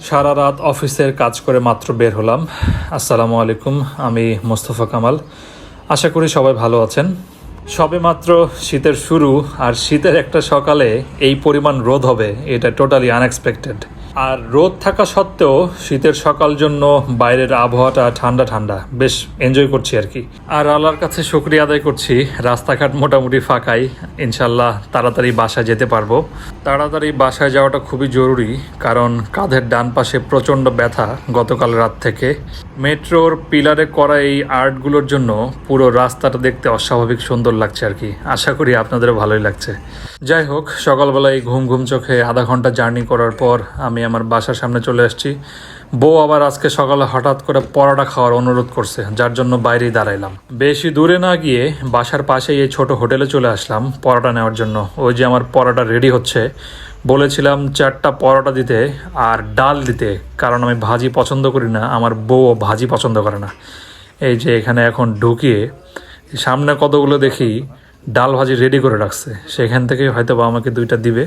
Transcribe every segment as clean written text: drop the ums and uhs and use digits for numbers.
সারা রাত অফিসের কাজ করে মাত্র বের হলাম। আসসালামু আলাইকুম, আমি মোস্তফা কামাল। আশা করি সবাই ভালো আছেন। সবেমাত্র শীতের শুরু, আর শীতের একটা সকালে এই পরিমাণ রোদ হবে এটা টোটালি আনএক্সপেক্টেড। আর রোদ থাকা সত্ত্বেও শীতের সকাল জন্য বাইরের আবহাওয়াটা ঠান্ডা ঠান্ডা, বেশ এনজয় করছি আর কি। আর আল্লাহর কাছে শুকরিয়া আদায় করছি, রাস্তাঘাট মোটামুটি ফাঁকাই। ইনশাল্লাহ তাড়াতাড়ি বাসায় যেতে পারবো। তাড়াতাড়ি বাসায় যাওয়াটা খুবই জরুরি, কারণ কাঁধের ডান পাশে প্রচণ্ড ব্যথা গতকাল রাত থেকে। মেট্রোর পিলারে করা এই আর্টগুলোর জন্য পুরো রাস্তাটা দেখতে অস্বাভাবিক সুন্দর লাগছে আর কি। আশা করি আপনাদেরও ভালোই লাগছে। যাই হোক, সকালবেলায় ঘুম ঘুম চোখে আধা ঘন্টা জার্নি করার পর আমি আমার বাসার সামনে চলে আসছি। বউ আবার আজকে সকালে হঠাৎ করে পরোটা খাওয়ার অনুরোধ করছে, যার জন্য বাইরেই দাঁড়াইলাম। বেশি দূরে না গিয়ে বাসার পাশেই এই ছোট হোটেলে চলে আসলাম পরোটা নেওয়ার জন্য। ওই যে আমার পরোটা রেডি হচ্ছে। বলেছিলাম 4টা পরোটা দিতে আর ডাল দিতে, কারণ আমি ভাজি পছন্দ করি না, আমার বউও ভাজি পছন্দ করে না। এই যে এখানে এখন ঢুকিয়ে সামনে কতগুলো দেখি ডাল ভাজি রেডি করে রাখছে, সেখান থেকেই হয়তো বা আমাকে 2টা দিবে।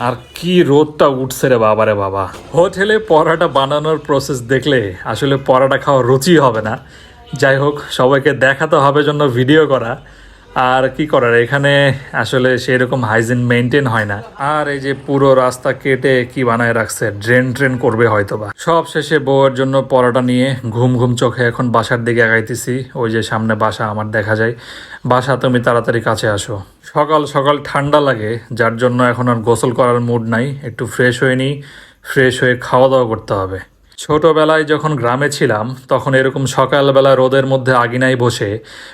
আর কি রোদটা উঠছে রে বাবা রে বাবা! হোটেলে পরোটা বানানোর প্রসেস দেখলে আসলে পরোটা খাওয়ার রুচি হবে না। যাই হোক, সবাইকে দেখাতে হবে জন্য ভিডিও করা। আর কি করার, এখানে আসলে সেরকম হাইজিন মেনটেন হয় না। আর এই যে পুরো রাস্তা কেটে কি বানায় রাখছে, ড্রেন করবে হয়তোবা। সব শেষে বউয়ের জন্য পরোটা নিয়ে ঘুম ঘুম চোখে এখন বাসার দিকে আগাইতেছি। ওই যে সামনে বাসা আমার দেখা যায়। বাসা, তুমি তাড়াতাড়ি কাছে আসো। সকাল সকাল ঠান্ডা লাগে, যার জন্য এখন আর গোসল করার মুড নাই। একটু ফ্রেশ হয়ে নিই, ফ্রেশ হয়ে খাওয়া দাওয়া করতে হবে। ছোটবেলায় যখন গ্রামে ছিলাম তখন এরকম সকালবেলা রোদের মধ্যে আঙিনায় বসে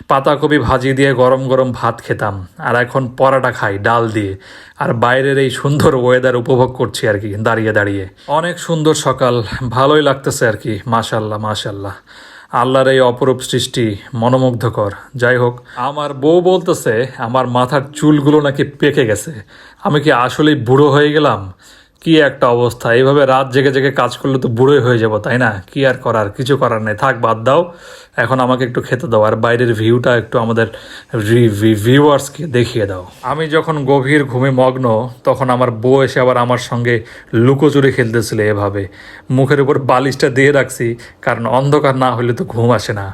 পাতাকপি ভাজি দিয়ে গরম গরম ভাত খেতাম। আর এখন পরোটা খাই ডাল দিয়ে, আর বাইরের এই সুন্দর ওয়েদার উপভোগ করছি আর কি দাঁড়িয়ে দাঁড়িয়ে। অনেক সুন্দর সকাল, ভালোই লাগতেছে আর কি। মাশাল্লাহ মাশাল্লাহ, আল্লাহর এই অপরূপ সৃষ্টি মনোমুগ্ধকর। যাই হোক, আমার বউ বলতেছে আমার মাথার চুলগুলো নাকি পেকে গেছে। আমি কি আসলেই বুড়ো হয়ে গেলাম? কি একটা অবস্থা! এইভাবে রাত জেগে জেগে কাজ করলে তো বুড়োই হয়ে যাব, তাই না? কি আর করার, কিছু করার নেই। থাক, বাদ দাও। এখন আমাকে একটু খেতে দাও, আর বাইরের ভিউটা একটু আমাদের ভিউয়ার্সকে দেখিয়ে দাও। আমি যখন গভীর ঘুমে মগ্ন, তখন আমার বউ এসে আবার আমার সঙ্গে লুকোচুরি খেলতেছিল এভাবে। মুখের উপর বালিশটা দিয়ে রাখছি, কারণ অন্ধকার না হলে তো ঘুম আসে না।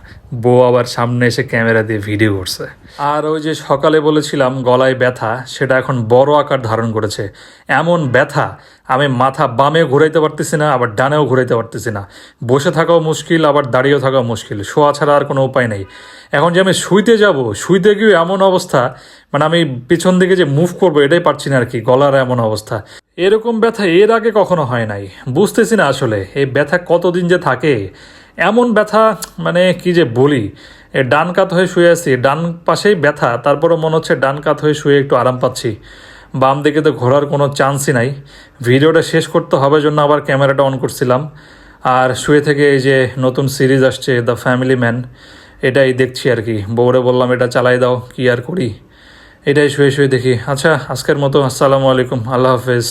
বউ আবার সামনে এসে ক্যামেরা দিয়ে ভিডিও করছে। আর ওই যে সকালে বলেছিলাম গলায় ব্যথা, সেটা এখন বড় আকার ধারণ করেছে। এমন ব্যথা, আমি মাথা বামে ঘুরাইতে পারতেছি না, আবার ডানেও ঘুরাইতে পারতেছি না। বসে থাকাও মুশকিল, আবার দাঁড়িয়েও থাকাও মুশকিল। শোয়া ছাড়া আর কোনো উপায় নেই। এখন যে আমি শুইতে যাব, শুইতে গিয়ে এমন অবস্থা, মানে আমি পিছন দিকে যে মুভ করবো এটাই পারছি না আর কি। গলার এমন অবস্থা। এরকম ব্যথা এর আগে কখনো হয় নাই। বুঝতেছি না আসলে এই ব্যথা কতদিন যে থাকে। এমন ব্যথা, মানে কি যে বলি। ডান কাত হয়ে শুয়ে আছি, ডান পাশেই ব্যথা, তারপরও মনে হচ্ছে ডান কাত হয়ে শুয়ে একটু আরাম পাচ্ছি। বাম দিকে তো ঘোরার কোনো চান্সই নাই। ভিডিওটা শেষ করতে হবে জন্য আবার ক্যামেরাটা অন করছিলাম। আর শুয়ে থেকে এই যে নতুন সিরিজ আসছে দ্য ফ্যামিলি ম্যান, এটাই দেখছি আর কি। বউরে বললাম এটা চালাই দাও, কি আর করি। এটাই শুয়ে শুয়ে দেখি। আচ্ছা, আজকের মতো আসসালামু আলাইকুম, আল্লাহ হাফেজ।